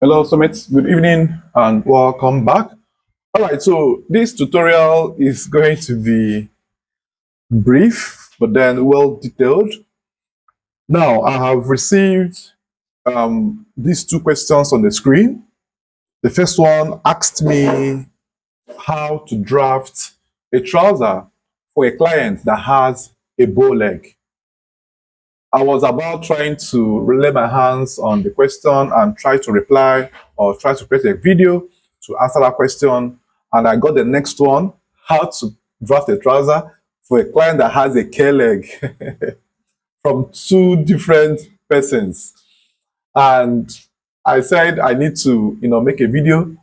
Hello, Summit. Good evening and welcome back. All right, so this tutorial is going to be brief, but then well detailed. Now, I have received these two questions on the screen. The first one asked me how to draft a trouser for a client that has a bow leg. I was about trying to lay my hands on the question and try to reply or try to create a video to answer that question. And I got the next one, how to draft a trouser for a client that has a K leg from two different persons. And I said I need to, make a video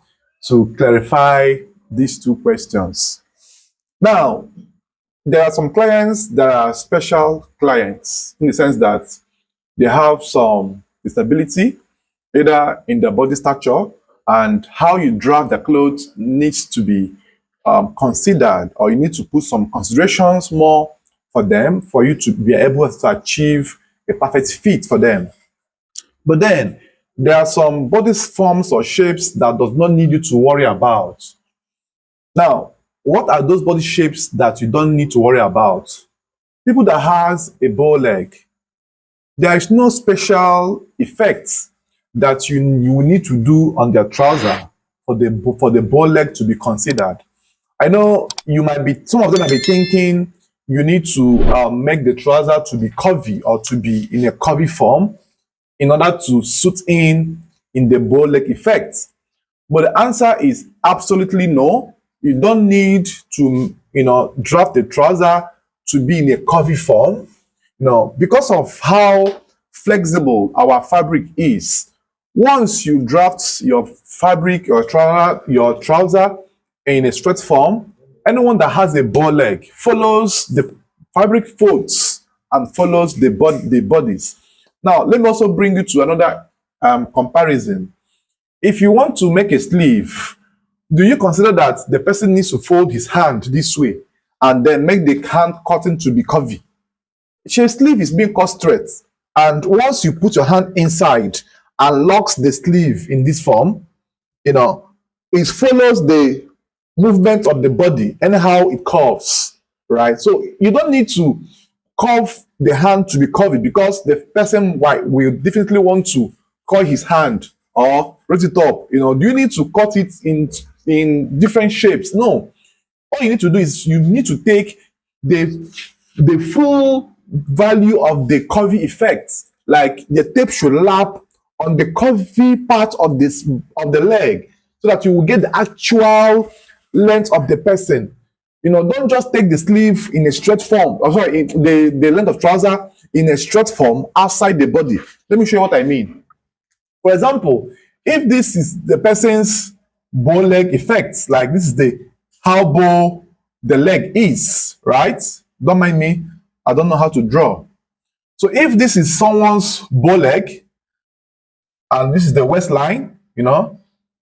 to clarify these two questions. Now, there are some clients that are special clients in the sense that they have some disability, either in the body stature, and how you draft the clothes needs to be considered, or you need to put some considerations more for them for you to be able to achieve a perfect fit for them. But then there are some body forms or shapes that does not need you to worry about. Now, what are those body shapes that you don't need to worry about? People that has a bow leg, there is no special effects that you need to do on their trouser for the bow leg to be considered. I know some of them might be thinking you need to make the trouser to be curvy or to be in a curvy form in order to suit in the bow leg effect. But the answer is absolutely no. You don't need to, draft the trouser to be in a curvy form. Because of how flexible our fabric is. Once you draft your fabric, your trouser in a straight form, anyone that has a bow leg follows the fabric folds and follows the bodies. Now, let me also bring you to another comparison. If you want to make a sleeve, do you consider that the person needs to fold his hand this way and then make the hand cutting to be curvy? Your sleeve is being cut straight, and once you put your hand inside and locks the sleeve in this form, it follows the movement of the body anyhow it curves, right? So you don't need to curve the hand to be curvy because the person will definitely want to curl his hand or raise it up. Do you need to cut it in different shapes? No. All you need to do is you need to take the the full value of the curvy effect. Like the tape should lap on the curvy part of the leg so that you will get the actual length of the person. Don't just take the sleeve in a straight form, or sorry, the length of trouser in a straight form outside the body. Let me show you what I mean. For example, if this is the person's bow leg effect, like this is how bow the leg is, right? Don't mind me, I don't know how to draw. So if this is someone's bow leg, and this is the waistline,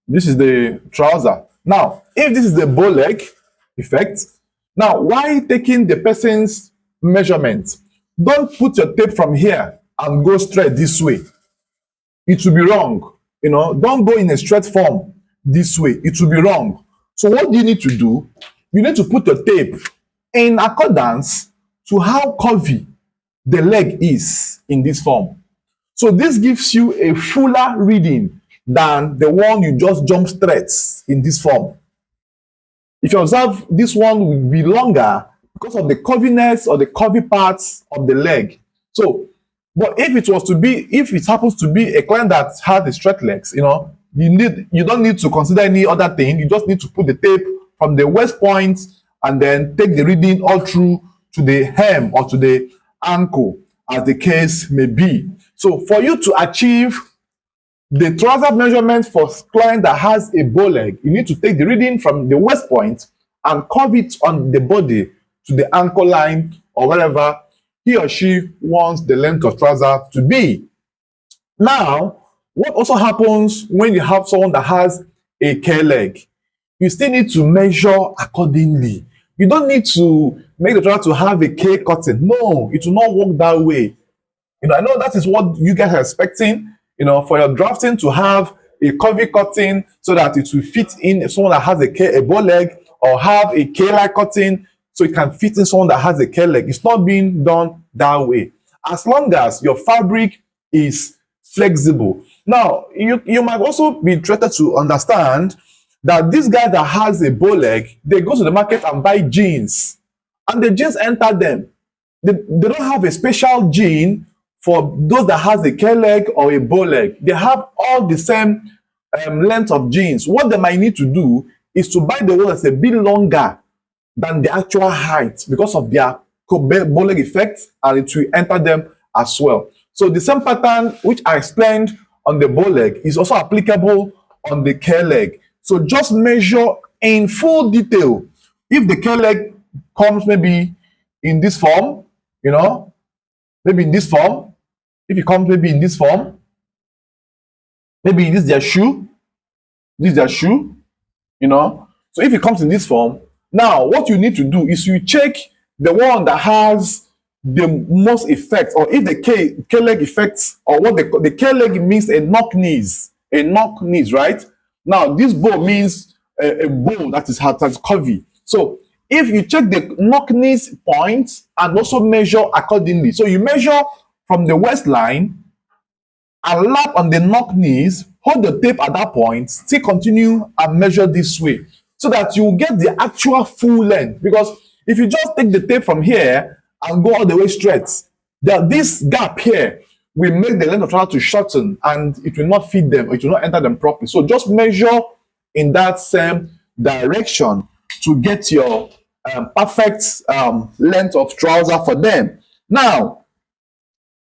this is the trouser. Now, if this is the bow leg effect, now why taking the person's measurement? Don't put your tape from here and go straight this way. It will be wrong. Don't go in a straight form this way. It will be wrong. So what do you need to do? You need to put your tape in accordance to how curvy the leg is in this form. So this gives you a fuller reading than the one you just jump straight in this form. If you observe, this one will be longer because of the curviness or the curvy parts of the leg. So, but if it happens to be a client that has the straight legs, you don't need to consider any other thing. You just need to put the tape from the waist point and then take the reading all through to the hem or to the ankle, as the case may be. So for you to achieve the trouser measurement for client that has a bow leg, you need to take the reading from the waist point and curve it on the body to the ankle line or wherever he or she wants the length of trouser to be. Now, what also happens when you have someone that has a K leg? You still need to measure accordingly. You don't need to make the trouser to have a K cutting. No, it will not work that way. I know that is what you guys are expecting, for your drafting to have a curvy cutting so that it will fit in someone that has a bow leg, or have a K-like cutting so it can fit in someone that has a K leg. It's not being done that way. As long as your fabric is flexible. Now, you might also be interested to understand that this guy that has a bow leg, they go to the market and buy jeans, and the jeans enter them. They don't have a special jean for those that has a K leg or a bow leg. They have all the same length of jeans. What they might need to do is to buy the one that's a bit longer than the actual height because of their bow leg effect, and it will enter them as well. So the same pattern which I explained on the bow leg is also applicable on the K leg. So just measure in full detail. If the K leg comes maybe in this form, maybe in this form, if it comes maybe in this form, maybe this is their shoe, this is their shoe, So if it comes in this form, now what you need to do is you check the one that has the most effect, or if the K leg effects, or what the K leg means a knock knees, right? Now this bow means a bow that is curvy. So if you check the knock knees point and also measure accordingly, so you measure from the waistline and lap on the knock knees, hold the tape at that point, still continue and measure this way so that you get the actual full length. Because if you just take the tape from here and go all the way straight, this gap here will make the length of trouser to shorten, and it will not fit them, it will not enter them properly. So just measure in that same direction to get your perfect length of trouser for them. Now,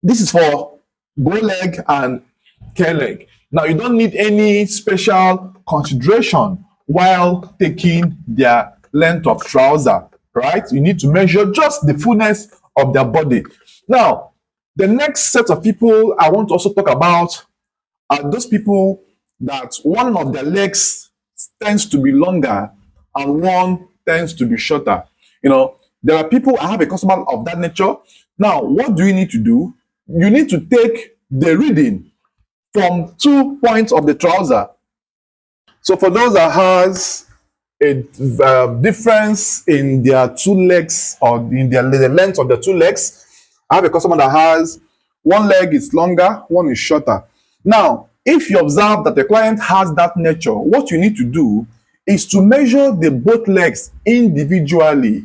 this is for bow leg and K leg. Now, you don't need any special consideration while taking their length of trouser, right? You need to measure just the fullness of their body. Now, the next set of people I want to also talk about are those people that one of their legs tends to be longer and one tends to be shorter. There are people, I have a customer of that nature. Now, what do you need to do? You need to take the reading from 2 points of the trouser. So for those that has a difference in their two legs, or in the length of the two legs, I have a customer that has one leg is longer, one is shorter. Now, if you observe that the client has that nature, what you need to do is to measure the both legs individually.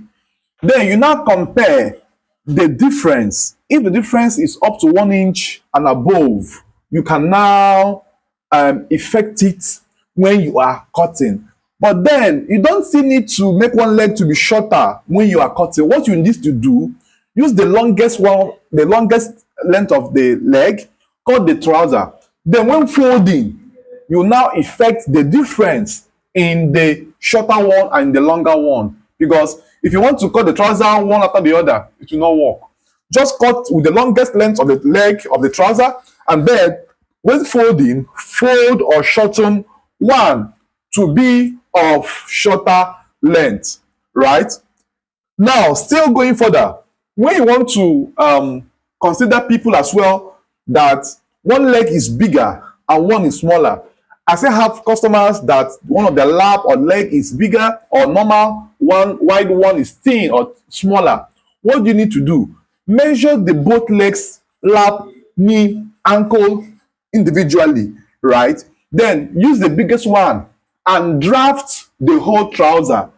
Then you now compare the difference. If the difference is up to 1 inch and above, you can now effect it when you are cutting. But then you don't still need to make one leg to be shorter when you are cutting. What you need to do, use the longest one, the longest length of the leg, cut the trouser. Then when folding, you now effect the difference in the shorter one and the longer one. Because if you want to cut the trouser one after the other, it will not work. Just cut with the longest length of the leg of the trouser, and then when folding, fold or shorten one to be of shorter length, right? Now, still going further, when you want to consider people as well that one leg is bigger and one is smaller, I still have customers that one of their lap or leg is bigger or normal, one wide one is thin or smaller. What do you need to do? Measure the both legs, lap, knee, ankle individually, right? Then use the biggest one and draft the whole trouser.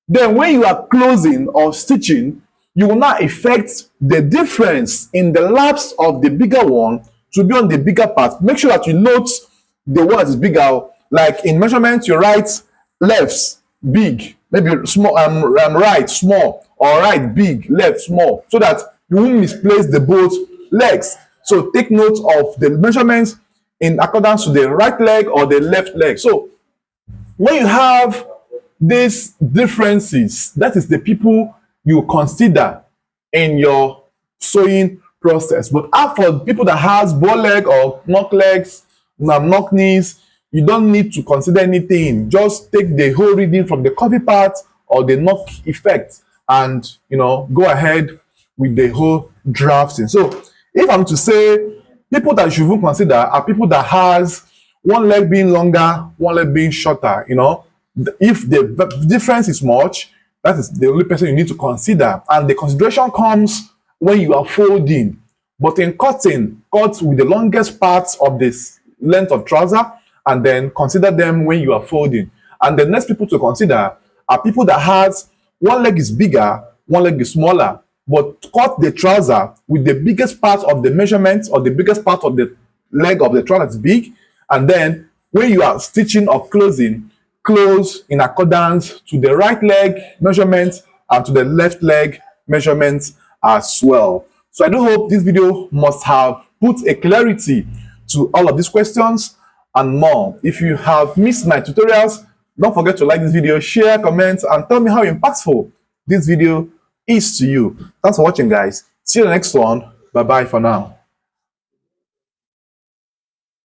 Then when you are closing or stitching, you will now effect the difference in the laps of the bigger one to be on the bigger part. Make sure that you note the one that is bigger. Like in measurement, you write left big, maybe small, right small, or right big, left small, so that you won't misplace the both legs. So take note of the measurements in accordance to the right leg or the left leg. So when you have these differences, that is the people you consider in your sewing process. But for people that has bow leg or knock legs, knock knees, you don't need to consider anything. Just take the whole reading from the curvy part or the knock effect, and go ahead with the whole drafting. So if I'm to say people that you should consider are people that has one leg being longer, one leg being shorter, you know, if the difference is much, that is the only person you need to consider. And the consideration comes when you are folding. But in cutting, cut with the longest parts of this length of trouser and then consider them when you are folding. And the next people to consider are people that has one leg is bigger, one leg is smaller, but cut the trouser with the biggest part of the measurement or the biggest part of the leg of the trouser is big. And then when you are stitching or closing, close in accordance to the right leg measurements and to the left leg measurements as well. So I do hope this video must have put a clarity to all of these questions and more. If you have missed my tutorials, don't forget to like this video, share, comment, and tell me how impactful this video is to you. Thanks for watching, guys. See you in the next one. Bye bye for now.